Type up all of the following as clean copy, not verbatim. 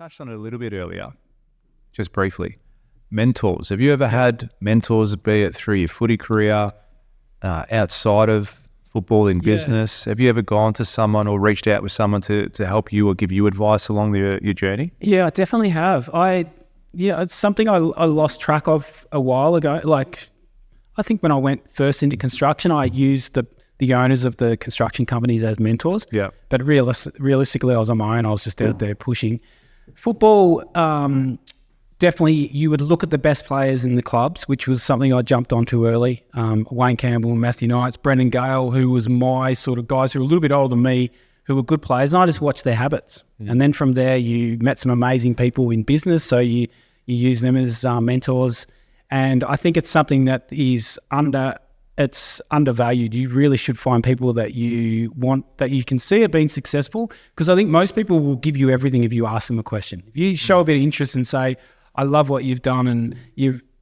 touched on it a little bit earlier, just briefly. Mentors. Have you ever had mentors, be it through your footy career, outside of football in business? Have you ever gone to someone or reached out with someone to help you or give you advice along your journey? Yeah, I definitely have. It's something I lost track of a while ago. Like, I think when I went first into construction, I used the owners of the construction companies as mentors. Yeah. But realistically, I was on my own. I was just out there pushing. Football, definitely you would look at the best players in the clubs, which was something I jumped onto early. Wayne Campbell, Matthew Knights, Brendan Gale, who was my sort of guys who were a little bit older than me, who were good players. And I just watched their habits. And then from there, you met some amazing people in business. So you use them as mentors. And I think it's something that is undervalued. You really should find people that you want, that you can see are being successful, because I think most people will give you everything if you ask them a question. If you show a bit of interest and say, I love what you've done, and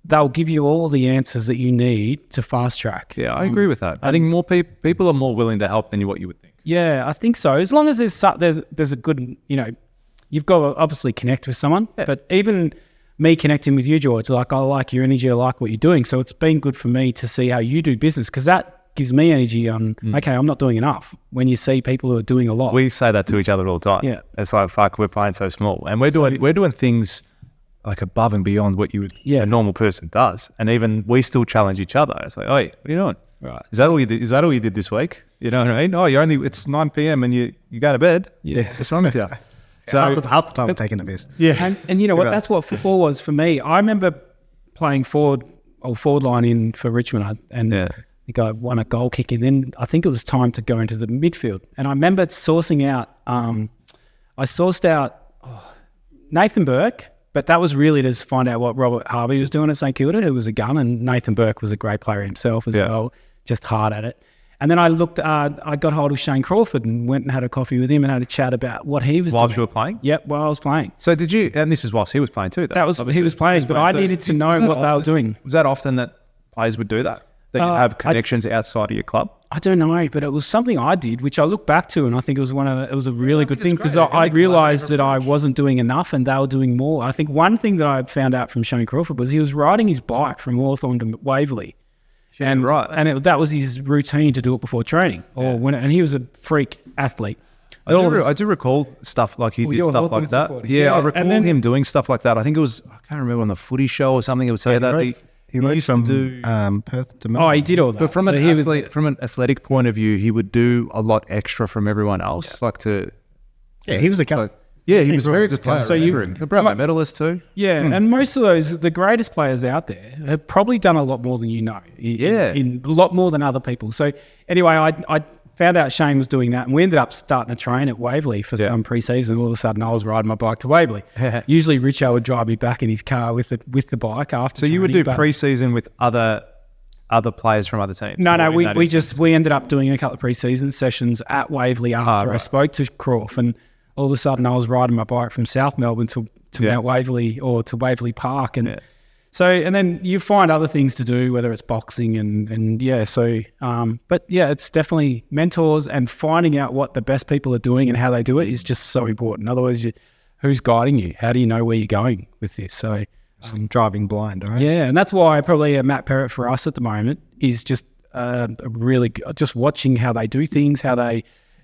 they'll give you all the answers that you need to fast track. Yeah, I agree with that. I think more people are more willing to help than what you would think. Yeah, I think so. As long as there's a good, you've got to obviously connect with someone, but even me connecting with you, George, like, I like your energy, I like what you're doing. So it's been good for me to see how you do business, because that gives me energy on, okay, I'm not doing enough. When you see people who are doing a lot. We say that to each other all the time. Yeah. It's like, fuck, we're playing so small. And we're doing things like above and beyond what a normal person does. And even we still challenge each other. It's like, hey, what are you doing? Right. Is that all you did this week? You know what I mean? Oh, it's 9 p.m. and you go to bed. Yeah. What's wrong with you? So half the time I'm taking the piss. Yeah. And you know what? That's what football was for me. I remember playing forward line in for Richmond, and I think I won a goal kick, and then I think it was time to go into the midfield. And I remember sourcing out, Nathan Burke, but that was really to find out what Robert Harvey was doing at St Kilda, who was a gun, and Nathan Burke was a great player himself as well, just hard at it. And then I got hold of Shane Crawford and went and had a coffee with him and had a chat about what he was doing. Whilst you were playing? Yep, while I was playing. So did you, and this is whilst he was playing too? He was playing, but I needed to know what they were doing. Was that often that players would do that? That you have connections outside of your club? I don't know, but it was something I did, which I look back to, and I think it was a really good thing, because I realised that I wasn't doing enough and they were doing more. I think one thing that I found out from Shane Crawford was he was riding his bike from Hawthorn to Waverley. Yeah, and that was his routine to do it before training, and he was a freak athlete. I do recall stuff like he did stuff like that. I recall him doing stuff like that. I think it was, I can't remember, on the footy show or something. It would say that he used from to do Perth to Melbourne. Oh, he did all that. But from an athletic point of view, he would do a lot extra from everyone else. He was a cat. He was a very good player. So a Brownlow medalist too. Yeah, and most of the greatest players out there have probably done a lot more than you know. In a lot more than other people. So anyway, I found out Shane was doing that, and we ended up starting to train at Waverley for some pre-season. All of a sudden, I was riding my bike to Waverley. Usually, Richo would drive me back in his car with the bike after. So you would do pre-season with other players from other teams? No, we ended up doing a couple of pre-season sessions at Waverley after I spoke to Crawf, and all of a sudden I was riding my bike from South Melbourne to Mount Waverley or to Waverley Park, and and then you find other things to do, whether it's boxing but it's definitely mentors, and finding out what the best people are doing and how they do it is just so important. Otherwise, who's guiding you? How do you know where you're going with this? So driving blind, right? Yeah, and that's why probably a Matt Perrott for us at the moment is just really just watching how they do things,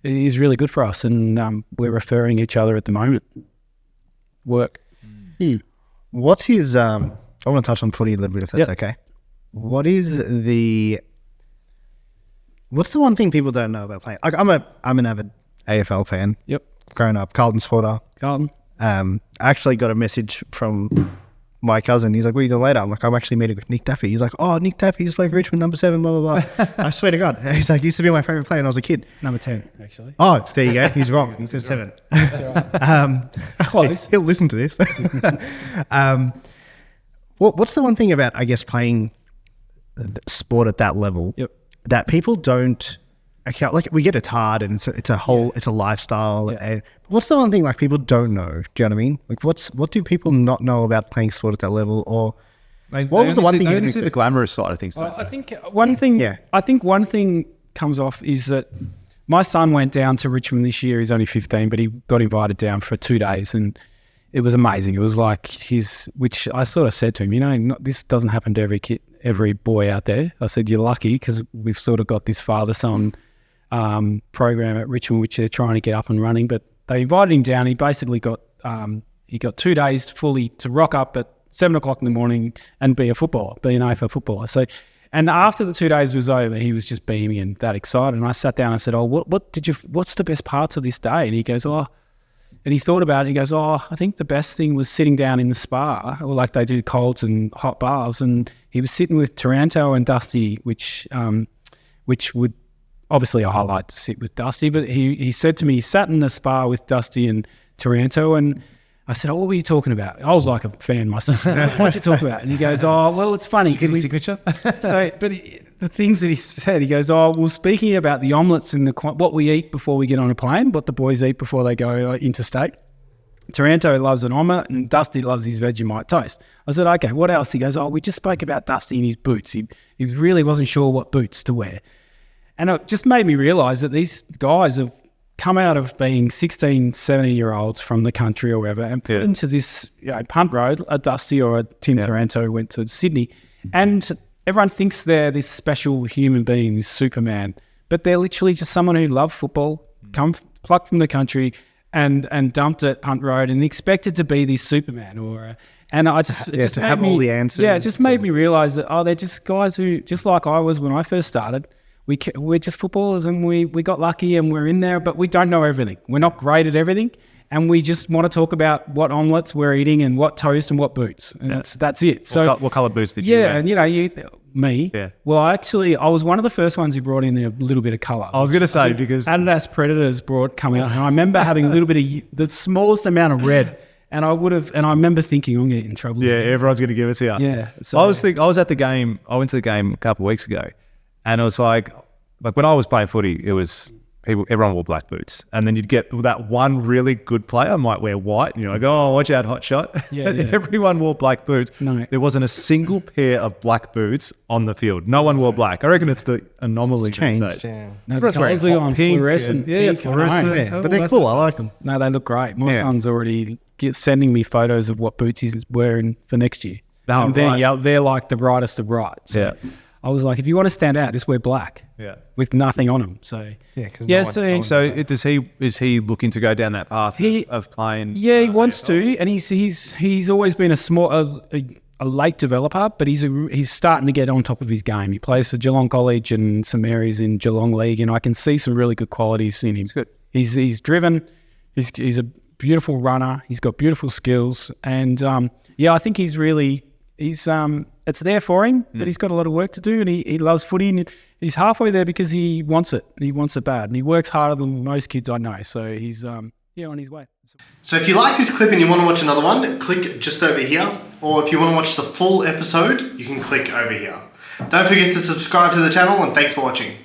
is really good for us, and we're referring each other at the moment. Work. What's his? I want to touch on footy a little bit, if that's okay. What's the one thing people don't know about playing? I'm an avid AFL fan. Yep. Growing up, Carlton supporter. Carlton. I actually got a message from my cousin. He's like, what are you doing later? I'm like, I'm actually meeting with Nick Daffy. He's like, oh, Nick Daffy used to play for Richmond, number 7, blah, blah, blah. I swear to God. He's like, he used to be my favourite player when I was a kid. Number 10, actually. Oh, there you go. He's wrong. He said 7. That's right. Close. He'll listen to this. What's the one thing about, I guess, playing sport at that level that people don't account? Like, we get it's hard, and it's a lifestyle. And what's the one thing like people don't know? Do you know what I mean? Like, what do people not know about playing sport at that level? Or what was the one thing? You see the glamorous side of things. I think one thing. Yeah. I think one thing comes off is that my son went down to Richmond this year. He's only 15, but he got invited down for 2 days, and it was amazing. It was like which I sort of said to him, this doesn't happen to every kid, every boy out there. I said, you're lucky because we've sort of got this father-son program at Richmond, which they're trying to get up and running. But they invited him down. He basically got 2 days fully to rock up at 7 o'clock in the morning and be an AFL footballer. So, and after the 2 days was over, he was just beaming and that excited. And I sat down and said, what's the best parts of this day? And he goes, and he thought about it. He goes, I think the best thing was sitting down in the spa, or like they do colds and hot baths. And he was sitting with Taranto and Dusty, which would obviously I like to sit with Dusty. But he said to me, he sat in the spa with Dusty and Taranto, and I said, what were you talking about? I was like a fan myself. What you talk about? And he goes, well, it's funny. Did you get his signature? The things that he said, he goes, well, speaking about the omelettes and what we eat before we get on a plane, what the boys eat before they go interstate. Taranto loves an omelette and Dusty loves his Vegemite toast. I said, okay, what else? He goes, we just spoke about Dusty and his boots. He really wasn't sure what boots to wear. And it just made me realise that these guys have come out of being 16, 17-year-olds from the country or wherever and put into this punt road, a Dusty or a Tim Taranto went to Sydney. And everyone thinks they're this special human being, this Superman, but they're literally just someone who loved football, plucked from the country and dumped at punt road and expected to be this Superman. And I just, it just to made have me, all the answers. Yeah, it just made me realise that, they're just guys who, just like I was when I first started, we're just footballers and we got lucky and we're in there, but we don't know everything. We're not great at everything. And we just want to talk about what omelettes we're eating and what toast and what boots. And that's it. So what colour boots did you wear? And me. Yeah. Well, I was one of the first ones who brought in a little bit of colour. I was going to say, because Adidas Predators come out, and I remember having a little bit of the smallest amount of red. And I remember thinking, I'm going to get in trouble. Yeah, everyone's going to give it to you. Yeah. So, I was at the game. I went to the game a couple of weeks ago, and it was like when I was playing footy, it was everyone wore black boots, and then you'd get that one really good player might wear white, and you're like, oh, watch out, hot shot. Yeah. Everyone wore black boots. No. There wasn't a single pair of black boots on the field. No one wore black. I reckon it's the anomaly. It's changed. these days. Yeah. No, the colours are on fluorescent. fluorescent. Yeah, but they're cool. I like them. No, they look great. My son's already sending me photos of what boots he's wearing for next year. No, and they're like the brightest of bright. So I was like, if you want to stand out, just wear black. Yeah. With nothing on them. So So is he looking to go down that path of playing? Yeah, he wants to, and he's always been a late developer, but he's starting to get on top of his game. He plays for Geelong College and some areas in Geelong League, and I can see some really good qualities in him. It's good. He's driven. He's a beautiful runner. He's got beautiful skills, and I think it's there for him, but he's got a lot of work to do, and he loves footy, and he's halfway there because he wants it, and he wants it bad, and he works harder than most kids I know, so he's on his way. So if you like this clip and you want to watch another one, click just over here, or if you want to watch the full episode, you can click over here. Don't forget to subscribe to the channel, and thanks for watching.